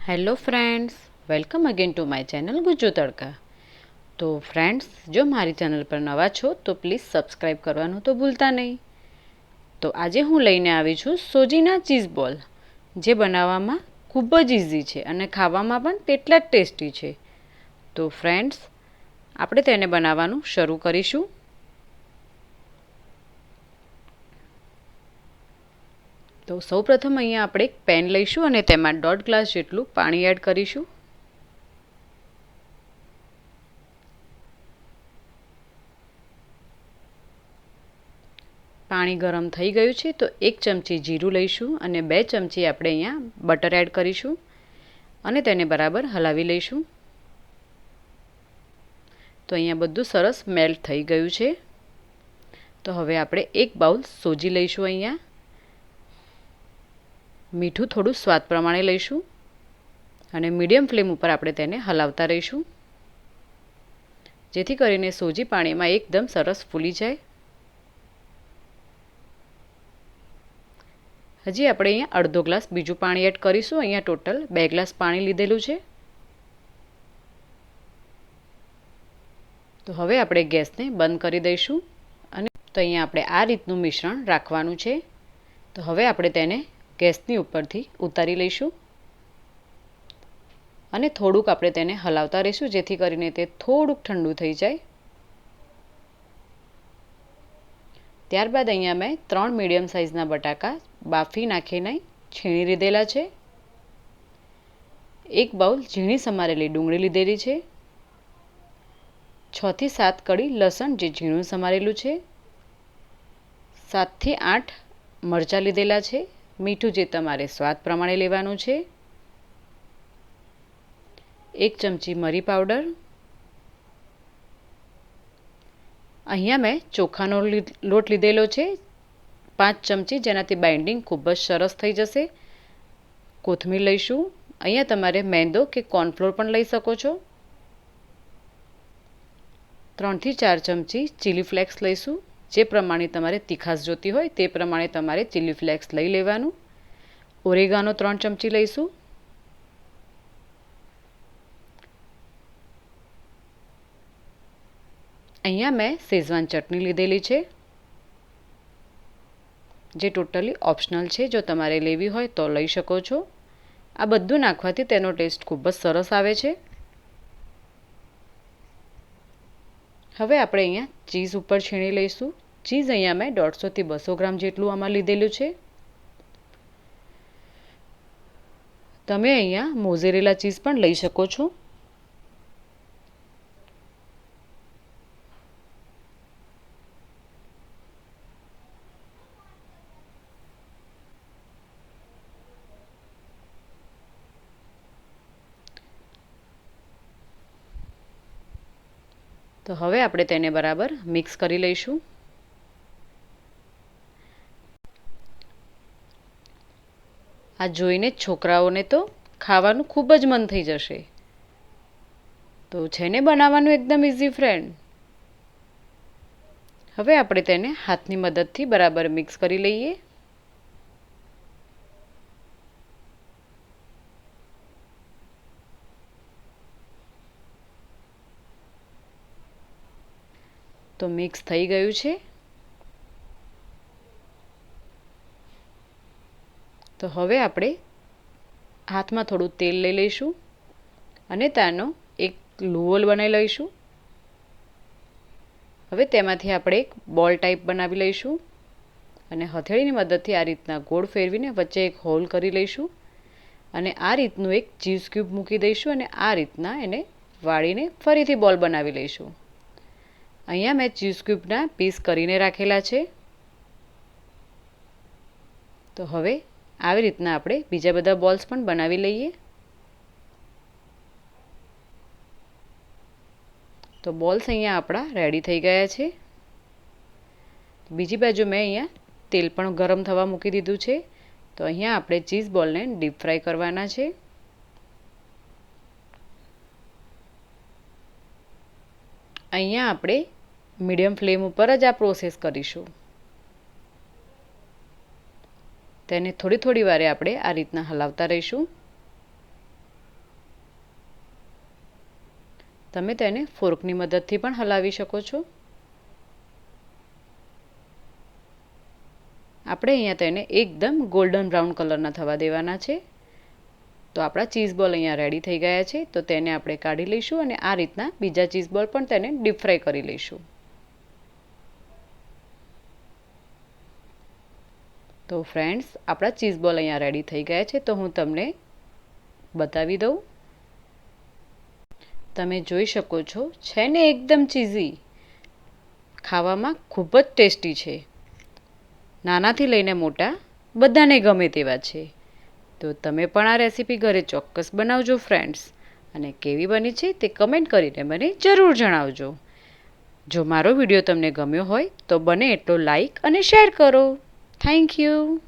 Hello friends, welcome again to my channel Gujju તડકા. તો friends, જો મારી ચેનલ પર નવા છો તો પ્લીઝ સબસ્ક્રાઈબ કરવાનું તો ભૂલતા નહીં. તો આજે હું લઈને આવી છું સોજીના ચીઝ બોલ, જે બનાવવામાં ખૂબ જ ઇઝી છે અને ખાવામાં પણ તેટલા જ ટેસ્ટી છે. તો ફ્રેન્ડ્સ, આપણે તેને બનાવવાનું શરૂ કરીશું. તો સૌપ્રથમ અહીંયા આપણે એક પેન લઈશું અને તેમાં 1.5 ગ્લાસ જેટલું પાણી એડ કરીશું. પાણી ગરમ થઈ ગયું છે તો 1 ચમચી જીરું લઈશું અને 2 ચમચી આપણે અહીંયા બટર એડ કરીશું અને તેને બરાબર હલાવી લઈશું. તો અહીંયા બધું સરસ મેલ્ટ થઈ ગયું છે. તો હવે આપણે એક બાઉલ સોજી લઈશું. અહીંયા મીઠું થોડું સ્વાદ પ્રમાણે લઈશું અને મીડિયમ ફ્લેમ ઉપર આપણે તેને હલાવતા રહીશું, જેથી કરીને સોજી પાણીમાં એકદમ સરસ ફૂલી જાય. હજી આપણે અહીંયા અડધો ગ્લાસ બીજું પાણી એડ કરીશું. અહીંયા ટોટલ 2 ગ્લાસ પાણી લીધેલું છે. તો હવે આપણે ગેસને બંધ કરી દઈશું અને તો અહીંયા આપણે આ રીતનું મિશ્રણ રાખવાનું છે. તો હવે આપણે તેને ગેસની ઉપરથી ઉતારી લઈશું અને થોડુંક આપણે તેને હલાવતા રહીશું, જેથી કરીને તે થોડુંક ઠંડુ થઈ જાય. ત્યારબાદ અહીંયા મેં 3 મીડિયમ સાઇઝના બટાકા બાફી નાખીને છીણી લીધેલા છે. 1 બાઉલ ઝીણી સમારેલી ડુંગળી લીધેલી છે. 6 થી 7 કળી લસણ જે ઝીણું સમારેલું છે. 7 થી 8 મરચાં લીધેલા છે. મીઠું જે તમારે સ્વાદ પ્રમાણે લેવાનું છે. 1 ચમચી મરી પાવડર. અહીંયા મેં ચોખાનો લોટ લીધેલો છે 5 ચમચી, જેનાથી બાઇન્ડિંગ ખૂબ જ સરસ થઈ જશે. કોથમીર લઈશું. અહીંયા તમારે મેંદો કે કોર્નફ્લોર પણ લઈ શકો છો. 3 થી 4 ચમચી ચીલી ફ્લેક્સ લઈશું. જે પ્રમાણે તમારે તીખાશ જોતી હોય તે પ્રમાણે તમારે ચીલી ફ્લેક્સ લઈ લેવાનું. ઓરેગાનો 3 ચમચી લઈશું. અહીંયા મેં શેઝવાન ચટણી લીધેલી છે, જે ટોટલી ઓપ્શનલ છે. જો તમારે લેવી હોય તો લઈ શકો છો. આ બધું નાખવાથી તેનો ટેસ્ટ ખૂબ જ સરસ આવે છે. હવે આપણે અહીંયા ચીઝ ઉપર છીણી લઈશું. ચીઝ અહીંયા મેં 150 થી 200 ગ્રામ જેટલું આમાં લીધેલું છે. તમે અહીંયા મોઝેરેલા ચીઝ પણ લઈ શકો છો. તો હવે આપણે તેને બરાબર મિક્સ કરી લઈશું. આ જોઈને છોકરાઓને તો ખાવાનું ખૂબ જ મન થઈ જશે. તો છે ને બનાવવાનું એકદમ ઇઝી ફ્રેન્ડ. હવે આપણે તેને હાથની મદદથી બરાબર મિક્સ કરી લઈએ. તો મિક્સ થઈ ગયું છે. તો હવે આપણે હાથમાં થોડું તેલ લઈ લઈશું અને તેનો એક લુઓલ બનાવી લઈશું. હવે તેમાંથી આપણે એક બોલ ટાઈપ બનાવી લઈશું અને હથેળીની મદદથી આ રીતના ગોળ ફેરવીને વચ્ચે એક હોલ કરી લઈશું અને આ રીતનું એક ચીઝ ક્યુબ મૂકી દઈશું અને આ રીતના એને વાળીને ફરીથી બોલ બનાવી લઈશું. અહીંયા મેં ચીઝ ક્યુબના પીસ કરીને રાખેલા છે. તો હવે આવી રીતના આપણે બીજા બધા બોલ્સ પણ બનાવી લઈએ. તો બોલ્સ અહીંયા આપણા રેડી થઈ ગયા છે. બીજી બાજુ મેં અહીંયા તેલ પણ ગરમ થવા મૂકી દીધું છે. તો અહીંયા આપણે ચીઝ બોલને ડીપ ફ્રાય કરવાના છે. અહીંયા આપણે મીડિયમ ફ્લેમ ઉપર જ આ પ્રોસેસ કરીશું. તેને થોડી થોડી વારે આપણે આ રીતના હલાવતા રહીશું. તમે તેને ફોર્કની મદદથી પણ હલાવી શકો છો. આપણે અહીંયા તેને એકદમ ગોલ્ડન બ્રાઉન કલરના થવા દેવાના છે. તો આપણા ચીઝ બોલ અહીંયા રેડી થઈ ગયા છે. તો તેને આપણે કાઢી લઈશું અને આ રીતના બીજા ચીઝ બોલ પણ તેને ડીપ ફ્રાય કરી લઈશું. તો ફ્રેન્ડ્સ, આપણા ચીઝ બોલ અહીંયા રેડી થઈ ગયા છે. તો હું તમને બતાવી દઉં. તમે જોઈ શકો છો, છે ને એકદમ ચીઝી, ખાવામાં ખૂબ જ ટેસ્ટી છે. નાનાથી લઈને મોટા બધાને ગમે તેવા છે. તો તમે પણ આ રેસીપી ઘરે ચોક્કસ બનાવજો ફ્રેન્ડ્સ, અને કેવી બની છે તે કમેન્ટ કરીને મને જરૂર જણાવજો. જો મારો વિડીયો તમને ગમ્યો હોય તો બને એટલો લાઈક અને શેર કરો. Thank you.